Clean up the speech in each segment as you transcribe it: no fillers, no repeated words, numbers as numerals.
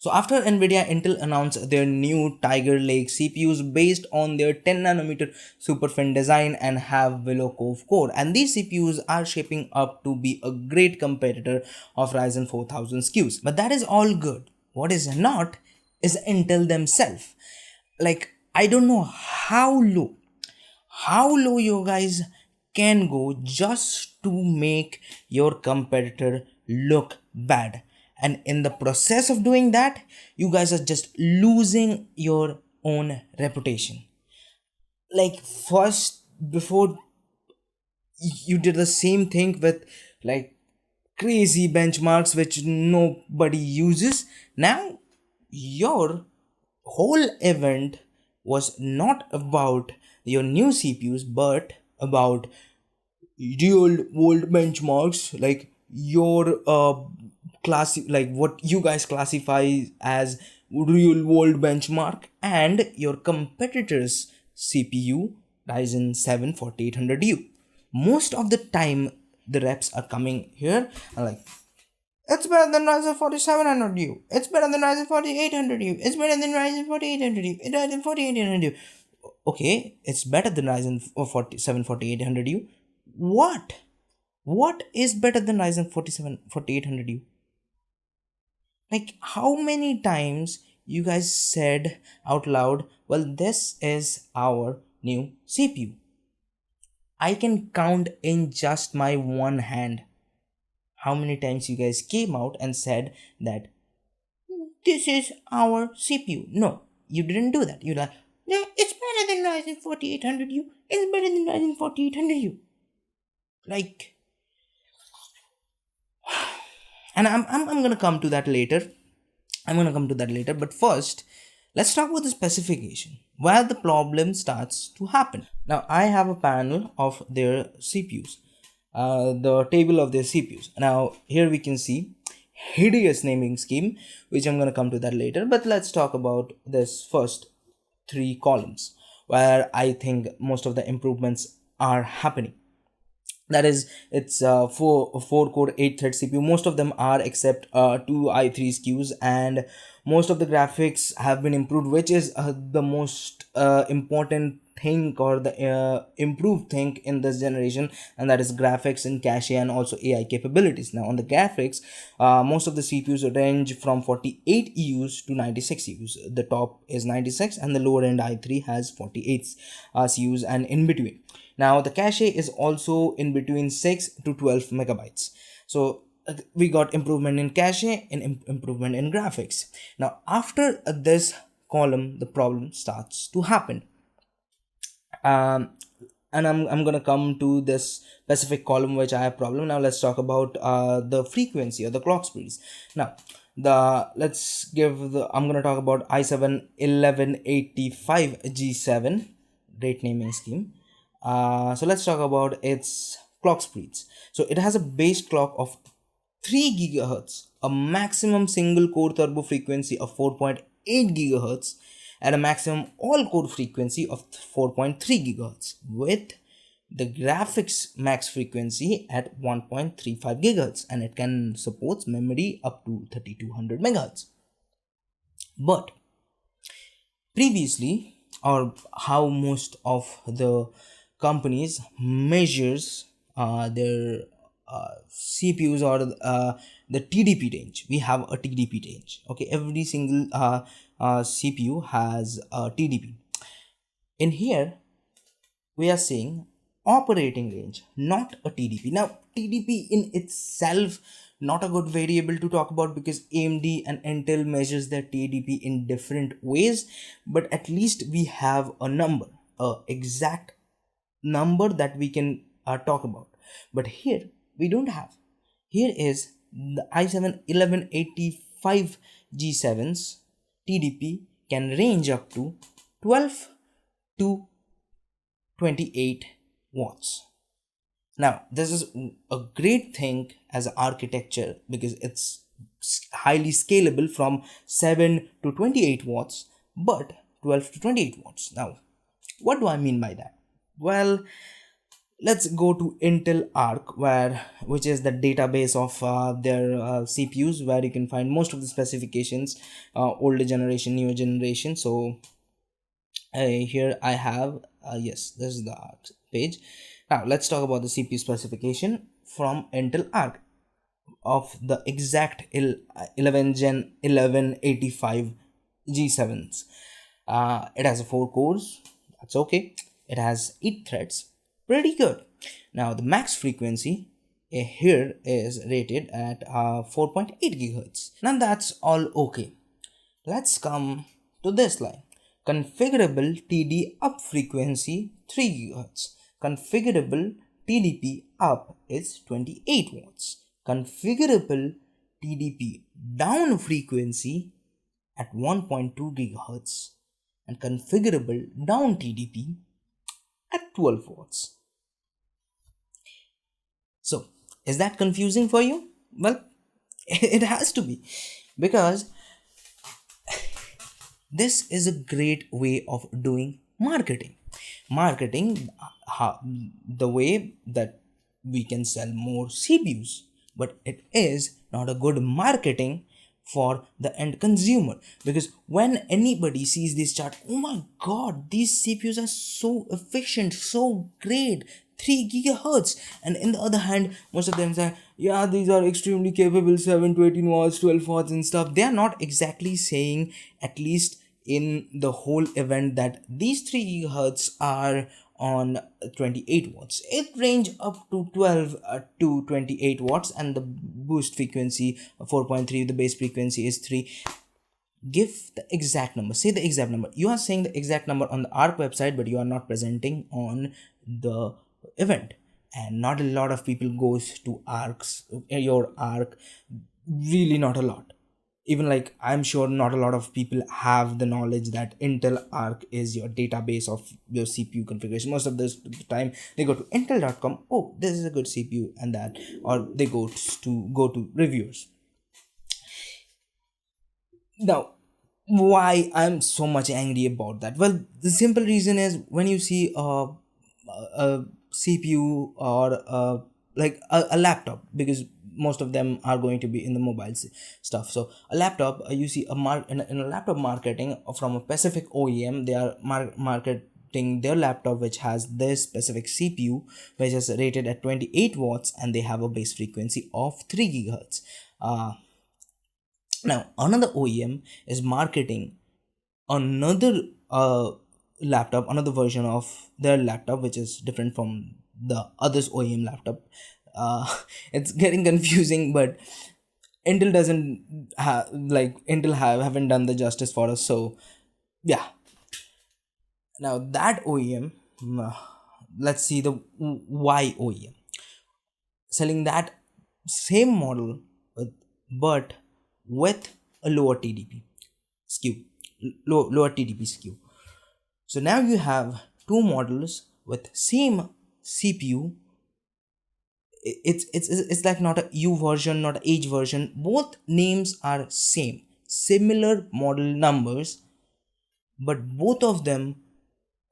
So after Nvidia, Intel announced their new Tiger Lake CPUs based on their 10 nanometer superfin design and have Willow Cove core, and these CPUs are shaping up to be a great competitor of Ryzen 4000 SKUs. But that is all good. What is not is Intel themselves. Like, I don't know how low you guys can go just to make your competitor look bad, and in the process of doing that you guys are just losing your own reputation. Like, first, before, you did the same thing with like crazy benchmarks which nobody uses. Now your whole event was not about your new CPUs but about real world benchmarks, like your class, like what you guys classify as real world benchmark, and your competitors CPU Ryzen 7 4800U. Most of the time the reps are coming here and like, it's better than Ryzen 4700U. It's better than Ryzen 4800U. It's better than Ryzen 4800U. It's Ryzen 4800U. Okay, it's better than Ryzen 47 4800U. What? What is better than Ryzen 4800U? Like, how many times you guys said out loud, well, this is our new CPU? I can count in just my one hand how many times you guys came out and said that this is our CPU. No, you didn't do that. You're like, yeah, it's better than Ryzen 4800U. It's better than Ryzen 4800U. Like, and I'm gonna come to that later. But first, let's talk about the specification where the problem starts to happen. Now, I have a panel of their CPUs, the table of their CPUs. Now, here we can see hideous naming scheme, which I'm gonna come to that later. But let's talk about this first three columns where I think most of the improvements are happening. That is, it's four core 8 thread CPU. Most of them are, except two i3 SKUs, and most of the graphics have been improved, which is the most important thing, or the improved thing in this generation, and that is graphics and cache and also AI capabilities. Now on the graphics, most of the CPUs range from 48 EUs to 96 EUs. The top is 96 and the lower end i3 has 48 CUs and in between. Now the cache is also in between 6 to 12 megabytes. So we got improvement in cache and improvement in graphics. Now after this column, the problem starts to happen. And I'm gonna come to this specific column which I have problem. Now let's talk about the frequency or the clock speeds. Now I'm gonna talk about i7 1185 G7 rate naming scheme. So let's talk about its clock speeds. So it has a base clock of 3 gigahertz, a maximum single core turbo frequency of 4.8 gigahertz, and a maximum all core frequency of 4.3 gigahertz, with the graphics max frequency at 1.35 gigahertz, and it can support memory up to 3200 megahertz. But previously, or how most of the companies measures their CPUs, or the TDP range. We have a TDP range. Okay, every single CPU has a TDP. In here, we are saying operating range, not a TDP. Now, TDP in itself not a good variable to talk about, because AMD and Intel measures their TDP in different ways, but at least we have a number, a exact number that we can talk about. But here we don't have. Here is the i7 1185 G7's TDP can range up to 12 to 28 watts. Now this is a great thing as an architecture, because it's highly scalable from 7 to 28 watts, but 12 to 28 watts. Now what do I mean by that? Well, Let's go to Intel Arc, which is the database of their CPUs, where you can find most of the specifications, older generation, newer generation. So here I have, yes, this is the Arc page. Now let's talk about the CPU specification from Intel Arc of the exact 11 Gen 1185 G7s. It has 4 cores, that's okay. It has 8 threads, pretty good. Now the max frequency here is rated at 4.8 gigahertz. Now that's all okay. Let's come to this line. Configurable TD up frequency 3 GHz. Configurable TDP up is 28 watts. Configurable TDP down frequency at 1.2 GHz and configurable down TDP at 12 watts. So, is that confusing for you? Well, it has to be, because this is a great way of doing marketing, the way that we can sell more CPUs, but it is not a good marketing for the end consumer, because when anybody sees this chart, oh my god, these CPUs are so efficient, so great, 3 gigahertz, and in the other hand most of them say, yeah, these are extremely capable, 7 to 18 watts, 12 watts and stuff. They are not exactly saying, at least in the whole event, that these 3 gigahertz are on 28 watts. It range up to 12 to 28 watts, and the boost frequency 4.3, the base frequency is 3. Give the exact number, say the exact number. You are saying the exact number on the ARC website, but you are not presenting on the event, and not a lot of people goes to your ARC, really not a lot. Even like, I'm sure not a lot of people have the knowledge that Intel Arc is your database of your CPU configuration. Most of the time they go to intel.com, oh, this is a good CPU and that, or they go to reviewers. Now, why I'm so much angry about that? Well, the simple reason is, when you see a CPU or like a laptop, because most of them are going to be in the mobile stuff. So a laptop, you see in a laptop marketing from a specific OEM, they are marketing their laptop which has this specific CPU, which is rated at 28 watts, and they have a base frequency of 3 gigahertz. Now another OEM is marketing another laptop, another version of their laptop, which is different from the others OEM laptop. It's getting confusing, but Intel doesn't have, like, haven't done the justice for us. So yeah, now that OEM, let's see the Y OEM selling that same model but with a lower TDP SKU, lower TDP SKU. So now you have two models with same CPU. It's like not a U version, not a H version. Both names are similar model numbers, but both of them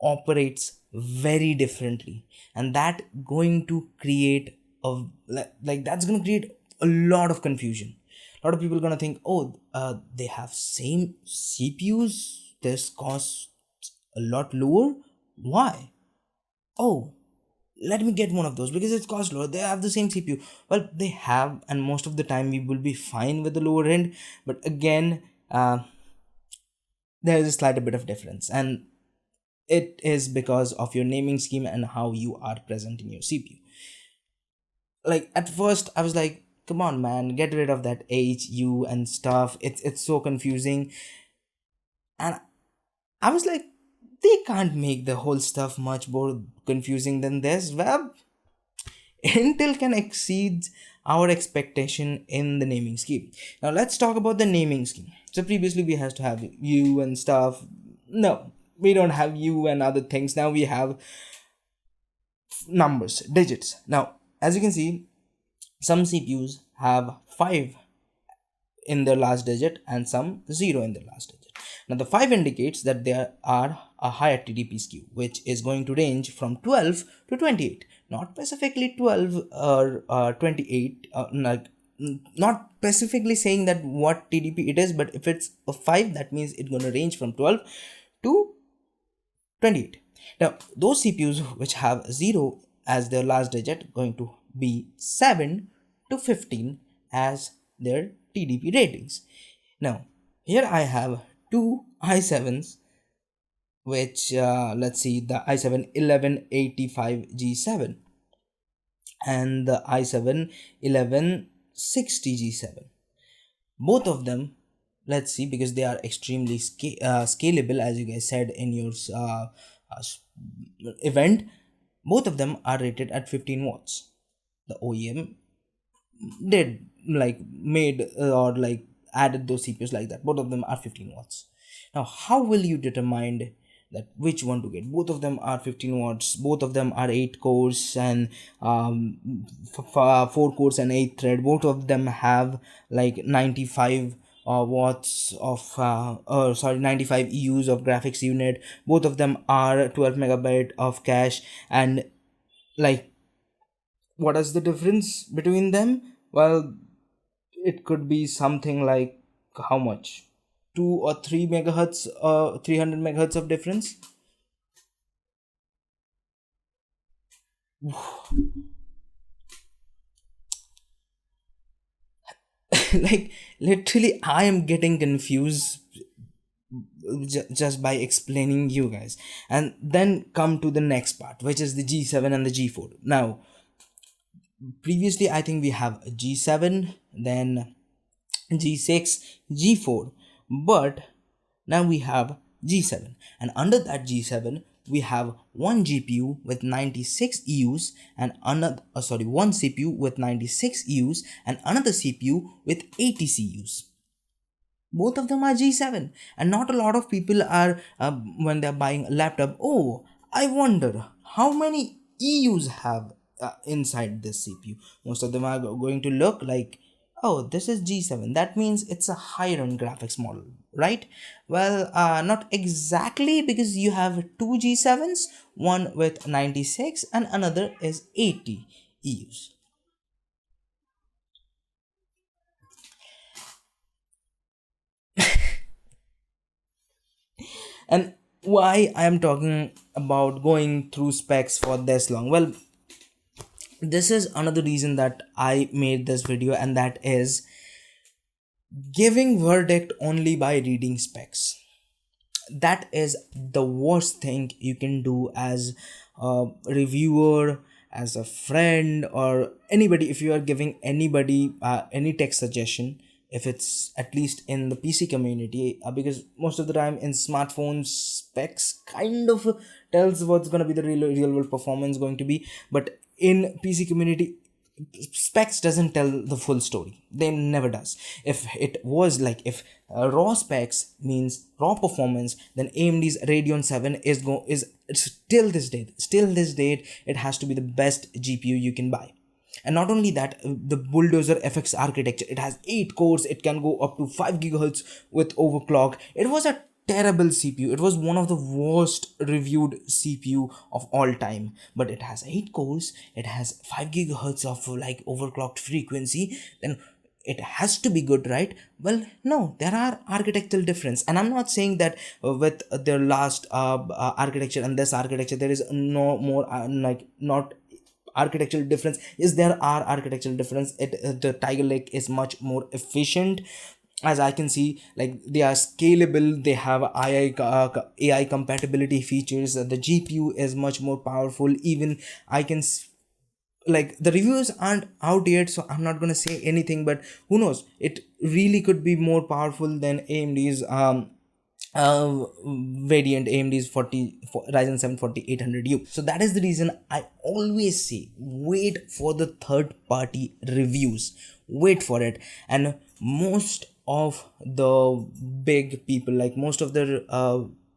operates very differently, and that going to create a like that's going to create a lot of confusion. A lot of people are going to think, oh, they have same CPUs, this costs a lot lower. Why? Oh, let me get one of those because it's cost lower. They have the same CPU. Well, they have, and most of the time we will be fine with the lower end, but again, there is a slight bit of difference, and it is because of your naming scheme and how you are presenting your CPU. Like, at first I was like, come on man, get rid of that H, U and stuff. It's so confusing, and I was like, they can't make the whole stuff much more confusing than this. Well, Intel can exceed our expectation in the naming scheme. Now let's talk about the naming scheme. So previously we had to have U and stuff. No, we don't have U and other things. Now we have numbers, digits. Now, as you can see, some CPUs have 5 in their last digit and some 0 in their last digit. Now the 5 indicates that they are a higher TDP SKU, which is going to range from 12 to 28. Not specifically 12 or 28, not specifically saying that what TDP it is, but if it's a 5, that means it's going to range from 12 to 28. Now, those CPUs which have 0 as their last digit going to be 7 to 15 as their TDP ratings. Now, here I have two i7s, which let's see, the i7 1185G7 and the i7 1160G7. Both of them, let's see, because they are extremely scalable, as you guys said in your event. Both of them are rated at 15 watts. The OEM did like made or like added those CPUs like that. Both of them are 15 watts. Now, how will you determine that which one to get? Both of them are 15 watts. Both of them are 8 cores and 4 cores and 8 thread. Both of them have like 95 watts of 95 EUs of graphics unit. Both of them are 12 megabyte of cache. And like, what is the difference between them? Well, it could be something like how much, 2 or 3 megahertz, 300 megahertz of difference. Like, literally I am getting confused just by explaining you guys. And then come to the next part, which is the G7 and the G4. Now, previously I think we have a G7, then G6, G4, but now we have G7, and under that G7 we have one GPU with 96 EUs and another one CPU with 96 EUs and another CPU with 80 CUs. Both of them are G7, and not a lot of people are when they're buying a laptop, oh, I wonder how many EUs have inside this CPU. Most of them are going to look like, oh, this is G7, that means it's a higher end graphics model, right? Well, not exactly, because you have two G7s, one with 96 and another is 80 EUs. And why I am talking about going through specs for this long? Well, this is another reason that I made this video, and that is giving verdict only by reading specs. That is the worst thing you can do as a reviewer, as a friend, or anybody. If you are giving anybody any tech suggestion, if it's at least in the PC community, because most of the time in smartphones specs kind of tells what's going to be the real world performance going to be, but in PC community specs doesn't tell the full story. They never does. If it was like, if raw specs means raw performance, then AMD's Radeon 7 is still this date it has to be the best GPU you can buy. And not only that, the bulldozer FX architecture, it has 8 cores, it can go up to 5 gigahertz with overclock. It was a terrible CPU. It was one of the worst reviewed CPU of all time, but it has 8 cores, it has 5 gigahertz of like overclocked frequency, then it has to be good, right? Well, no, there are architectural difference, and I'm not saying that with their last architecture and this architecture there is no more not architectural difference. Is there are architectural difference. The Tiger Lake is much more efficient, as I can see. Like, they are scalable, they have AI compatibility features. The GPU is much more powerful. Even I can like, the reviews aren't out yet, so I'm not gonna say anything, but who knows, it really could be more powerful than AMD's variant, AMD's Ryzen 7 4800U. So that is the reason I always say wait for the third party reviews, wait for it. And most of the big people, like most of the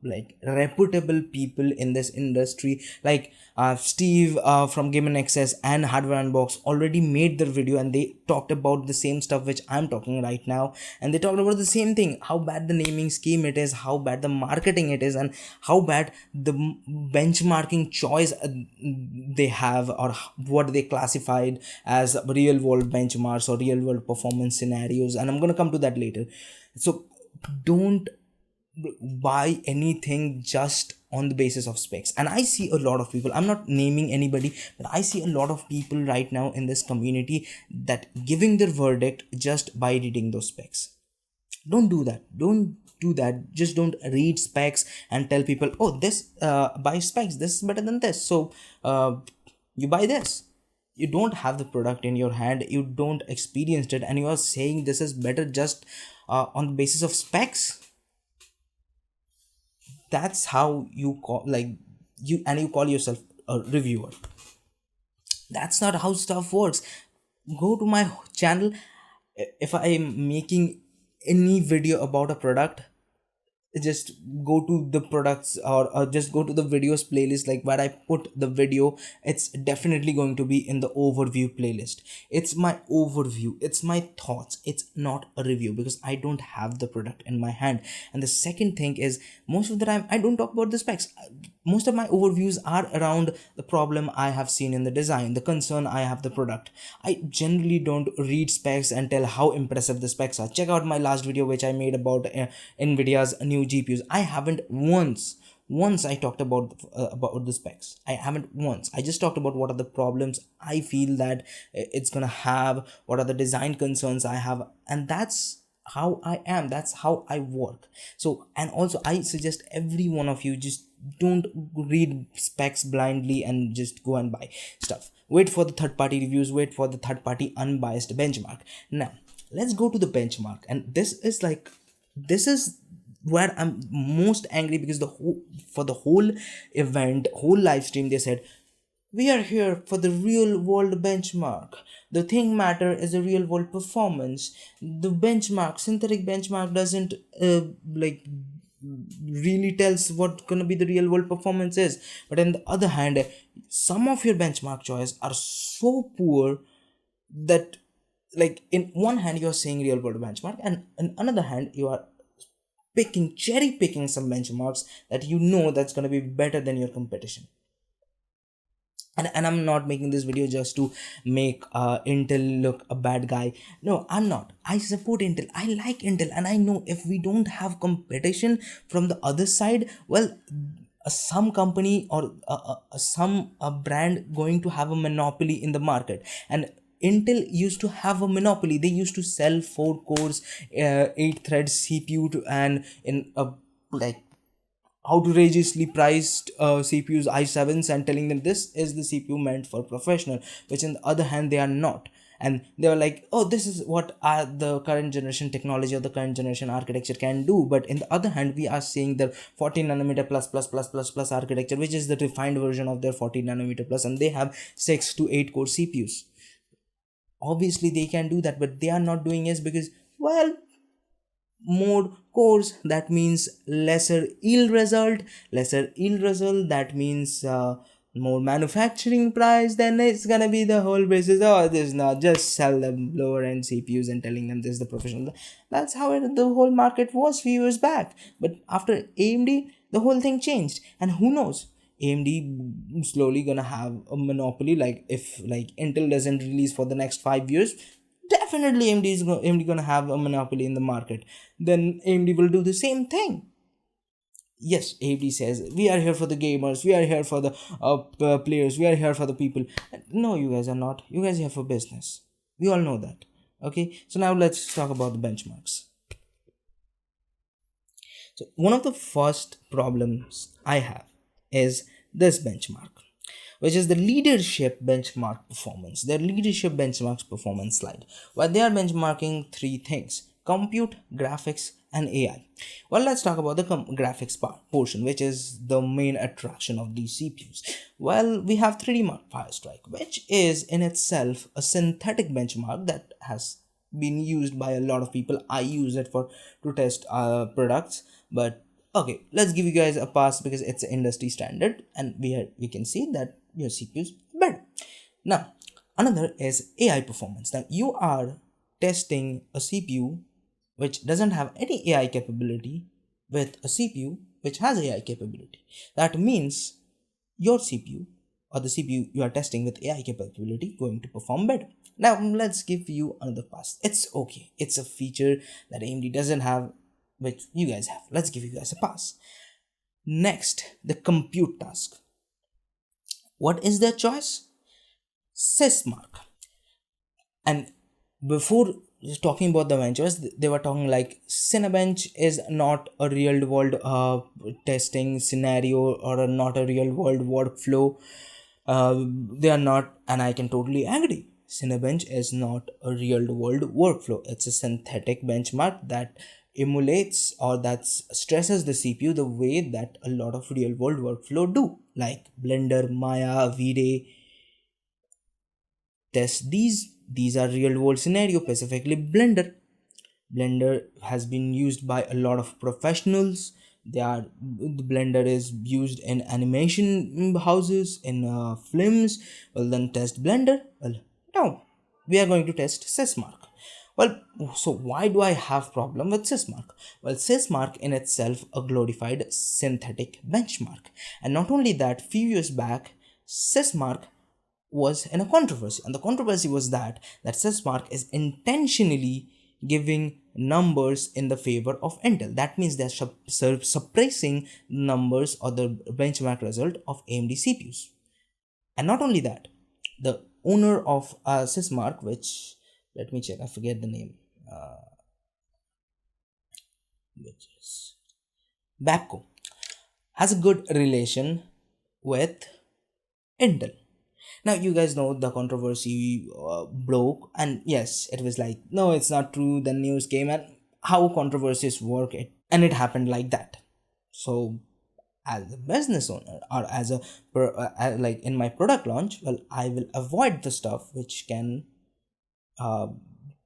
like reputable people in this industry, like Steve from Game and Access and Hardware Unbox already made their video, and they talked about the same stuff which I'm talking right now. And they talked about the same thing, how bad the naming scheme it is, how bad the marketing it is, and how bad the benchmarking choice they have, or what they classified as real world benchmarks or real world performance scenarios. And I'm going to come to that later. So don't buy anything just on the basis of specs. And I see a lot of people, I'm not naming anybody, but I see a lot of people right now in this community that giving their verdict just by reading those specs. Don't do that. Don't do that. Just don't read specs and tell people, oh, this buy specs, this is better than this, so you buy this. You don't have the product in your hand, you don't experienced it, and you are saying this is better just on the basis of specs. That's how you call, like, you call yourself a reviewer. That's not how stuff works. Go to my channel. If I am making any video about a product, just go to the products, or just go to the videos playlist, like where I put the video. It's definitely going to be in the overview playlist. It's my overview, it's my thoughts, it's not a review, because I don't have the product in my hand. And the second thing is, most of the time I don't talk about the specs. Most of my overviews are around the problem I have seen in the design, the concern I have the product. I generally don't read specs and tell how impressive the specs are. Check out my last video which I made about Nvidia's new GPUs. I haven't once I talked about the specs. I haven't once. I just talked about what are the problems I feel that it's gonna have, what are the design concerns I have, and that's how I am, that's how I work. So, and also I suggest every one of you, just don't read specs blindly and just go and buy stuff. Wait for the third party reviews, wait for the third party unbiased benchmark. Now let's go to the benchmark, and this is where I'm most angry, because for the whole event, whole live stream, they said, we are here for the real world benchmark. The thing matter is the real world performance. The benchmark, synthetic benchmark, doesn't like really tells what gonna be the real world performance is. But on the other hand, some of your benchmark choice are so poor that, like, in one hand you are saying real world benchmark, and on another hand you are cherry picking some benchmarks that you know that's going to be better than your competition. And I'm not making this video just to make Intel look a bad guy. No, I'm not. I support Intel, I like Intel, and I know if we don't have competition from the other side, well, some company or some brand going to have a monopoly in the market. And Intel used to have a monopoly. They used to sell 4 cores 8 thread CPU and in a like outrageously priced CPUs i7s, and telling them this is the CPU meant for professional, which on the other hand they are not. And they were like, oh, this is what the current generation technology or the current generation architecture can do. But in the other hand, we are seeing the 14 nanometer plus architecture, which is the refined version of their 14 nanometer plus, and they have 6 to 8 core CPUs. Obviously they can do that, but they are not doing it because, well, more cores, that means lesser yield result, that means more manufacturing price. Then it's gonna be the whole basis, oh, this is not, just sell them lower end CPUs and telling them this is the professional. That's how the whole market was few years back. But after AMD, the whole thing changed, and who knows, AMD slowly gonna have a monopoly. Like, if like Intel doesn't release for the next 5 years, definitely AMD gonna have a monopoly in the market. Then AMD will do the same thing. Yes, AMD says we are here for the gamers, we are here for the players, we are here for the people. No, you guys are not. You guys are here for business. We all know that. Okay, so now let's talk about the benchmarks. So one of the first problems I have is this benchmark, which is the leadership benchmark performance. Their leadership benchmarks performance slide, where they are benchmarking 3 things: compute, graphics, and AI. Well, let's talk about the graphics portion, which is the main attraction of these CPUs. Well, we have 3D Mark Firestrike, which is in itself a synthetic benchmark that has been used by a lot of people. I use it to test products, but Okay, let's give you guys a pass because it's an industry standard, and we can see that your CPU is better. Now, another is AI performance. Now, you are testing a CPU which doesn't have any AI capability with a CPU which has AI capability. That means your CPU or the CPU you are testing with AI capability going to perform better. Now, let's give you another pass. It's okay. It's a feature that AMD doesn't have, which you guys have. Let's give you guys a pass. Next, the compute task. What is their choice? Sysmark. And before talking about the ventures, they were talking like Cinebench is not a real world testing scenario or not a real world workflow. They are not, and I can totally agree. Cinebench is not a real world workflow. It's a synthetic benchmark that emulates or that stresses the CPU the way that a lot of real world workflow do, like Blender, Maya, V-Ray. Test these are real world scenario, specifically Blender has been used by a lot of professionals. The Blender is used in animation houses, in films. Well, then test Blender. Well, now we are going to test Sysmark. Well, so why do I have problem with Sysmark? Well, Sysmark in itself a glorified synthetic benchmark, and not only that, few years back, Sysmark was in a controversy, and the controversy was that Sysmark is intentionally giving numbers in the favor of Intel. That means they're suppressing numbers or the benchmark result of AMD CPUs. And not only that, the owner of Sysmark, which let me check, I forget the name, which is Babco, has a good relation with Intel. Now, you guys know the controversy broke, and yes, it was like, no, it's not true. The news came, and how controversies work, it happened like that. So, as a business owner or as a like in my product launch, well, I will avoid the stuff which can uh,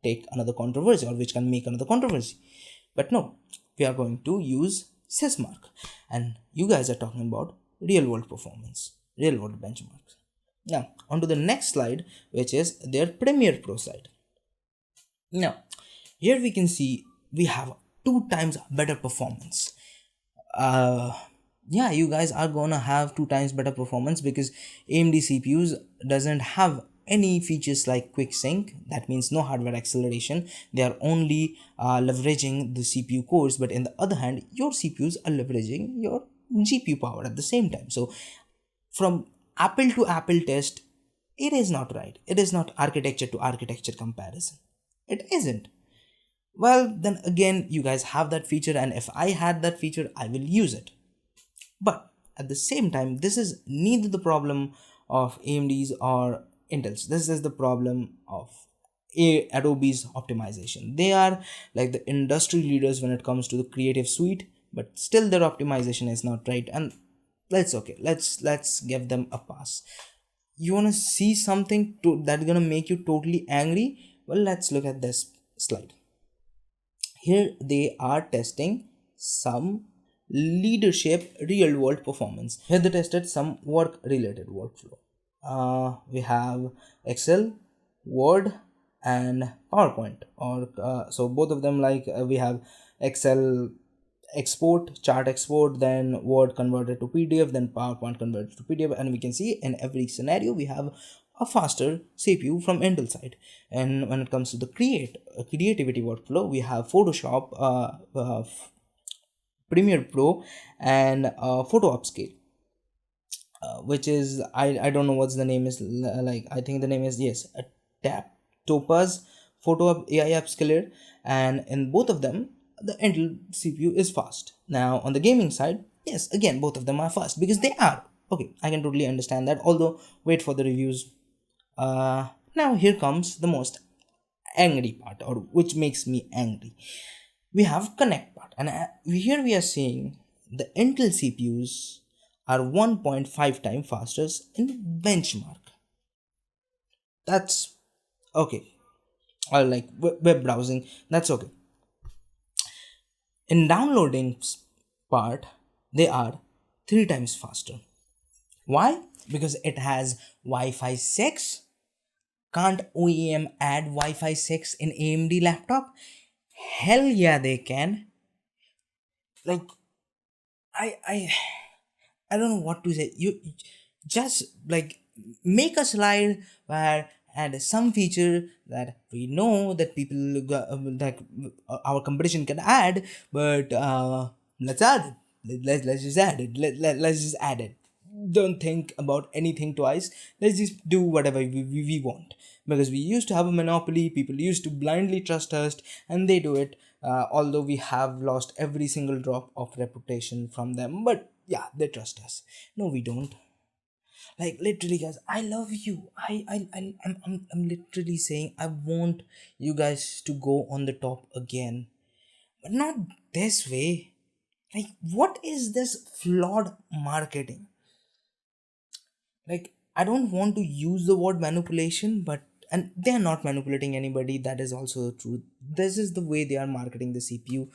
take another controversy or which can make another controversy. But no, we are going to use Sysmark, and you guys are talking about real world performance, real world benchmarks. Now, on to the next slide, which is their Premiere Pro side. Now, here we can see we have 2 times better performance. Yeah, you guys are gonna have 2 times better performance because AMD CPUs doesn't have any features like quick sync. That means no hardware acceleration. They are only leveraging the CPU cores, but in the other hand, your CPUs are leveraging your GPU power at the same time. So from apple to apple test, it is not right. It is not architecture to architecture comparison. It isn't. Well, then again, you guys have that feature, and if I had that feature, I will use it. But at the same time, this is neither the problem of AMD's or Intel's. This is the problem of Adobe's optimization. They are like the industry leaders when it comes to the creative suite, but still their optimization is not right. And let's give them a pass. You want to see something that's gonna make you totally angry? Well, let's look at this slide. Here they are testing some leadership real world performance. Here they tested some work related workflow. We have Excel, Word, and PowerPoint, or so both of them, like we have Excel export, chart export, then Word converted to PDF, then PowerPoint converted to PDF, and we can see in every scenario we have a faster CPU from Intel side. And when it comes to the creativity workflow, we have Photoshop, Premiere Pro, and Photo Upscale, which is I don't know what's the name is, like I think the name is, yes, a Topaz Photo AI Upscaler, and in both of them the Intel CPU is fast. Now on the gaming side, yes, again both of them are fast because they are. Okay, I can totally understand that, although wait for the reviews. Now here comes the most angry part, or which makes me angry. We have connect part, and here we are saying the Intel CPUs are 1.5 times faster in benchmark. That's okay. Or like web browsing, that's okay. In downloading part, they are 3 times faster. Why? Because it has Wi-Fi 6. Can't OEM add Wi-Fi 6 in AMD laptop? Hell yeah, they can. Like, I I I don't know what to say. You just like make a slide where and some feature that we know that people that our competition can add, but let's add it. Let's just add it. Let's just add it. Don't think about anything twice. Let's just do whatever we want, because we used to have a monopoly. People used to blindly trust us, and they do it. Although we have lost every single drop of reputation from them, but yeah, they trust us. No, we don't. Like literally, guys, I love you. I'm literally saying I want you guys to go on the top again, but not this way. Like, what is this flawed marketing? Like, I don't want to use the word manipulation, but and they are not manipulating anybody. That is also true. This is the way they are marketing the CPU.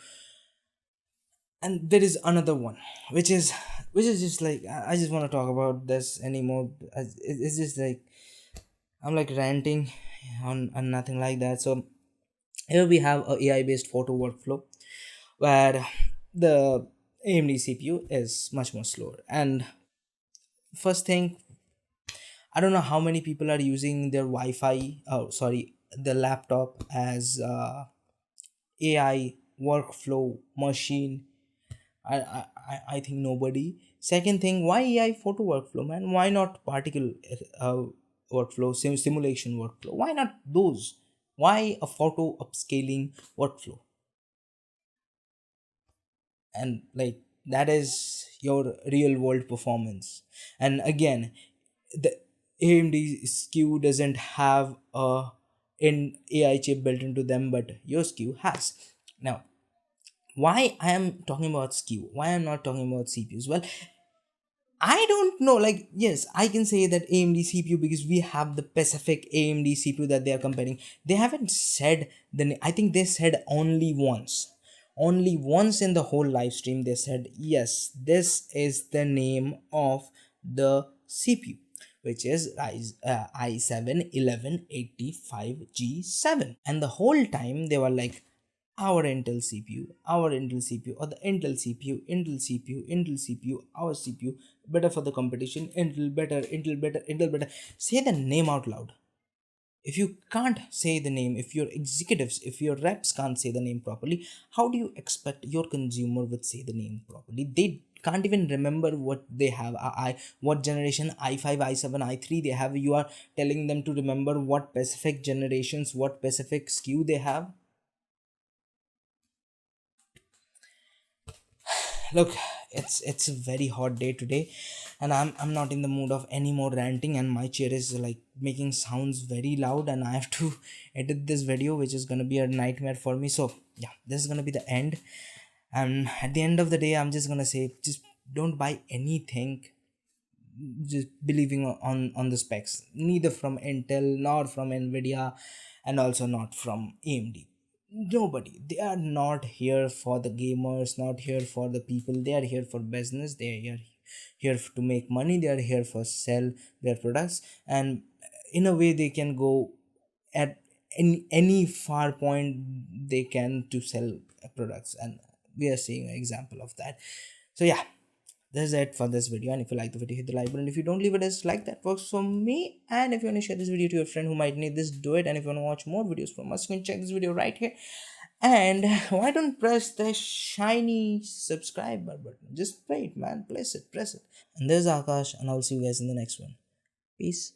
And there is another one, which is just like I just want to talk about this anymore. It's just like I'm like ranting on nothing like that. So here we have a AI based photo workflow where the AMD CPU is much more slower. And first thing, I don't know how many people are using their Wi-Fi. Oh, sorry, the laptop as AI workflow machine. I think nobody. Second thing, why AI photo workflow, man? Why not particle uh, workflow, simulation workflow? Why not those? Why a photo upscaling workflow? And like that is your real world performance. And again, the AMD SKU doesn't have a in AI chip built into them, but your SKU has. Now, why I am talking about SKU? Why I'm not talking about CPUs? Well, I don't know. Like, yes, I can say that AMD CPU because we have the specific AMD CPU that they are comparing. They haven't said I think they said only once. Only once in the whole live stream they said, yes, this is the name of the CPU, which is i7 1185G7. And the whole time they were like, our Intel CPU, our Intel CPU, or the Intel CPU, Intel CPU, Intel CPU, our CPU, better for the competition, Intel better, Intel better, Intel better. Say the name out loud. If you can't say the name, if your executives, if your reps can't say the name properly, how do you expect your consumer would say the name properly? They can't even remember what they have, what generation i5, i7, i3 they have. You are telling them to remember what specific generations, what specific SKU they have. Look, it's a very hot day today, and I'm not in the mood of any more ranting, and my chair is like making sounds very loud, and I have to edit this video, which is gonna be a nightmare for me. So yeah, this is gonna be the end, and at the end of the day I'm just gonna say, just don't buy anything just believing on the specs, neither from Intel nor from Nvidia, and also not from AMD. Nobody, they are not here for the gamers, not here for the people. They are here for business. They are here to make money. They are here for sell their products, and in a way they can go at any far point they can to sell products, and we are seeing an example of that. So yeah, that's it for this video. And if you like the video, hit the like button. If you don't leave it as like, that works for me. And if you want to share this video to your friend who might need this, do it. And if you want to watch more videos from us, you can check this video right here. And why don't press the shiny subscribe button? Just wait, man. Press it. And there's Akash, and I'll see you guys in the next one. Peace.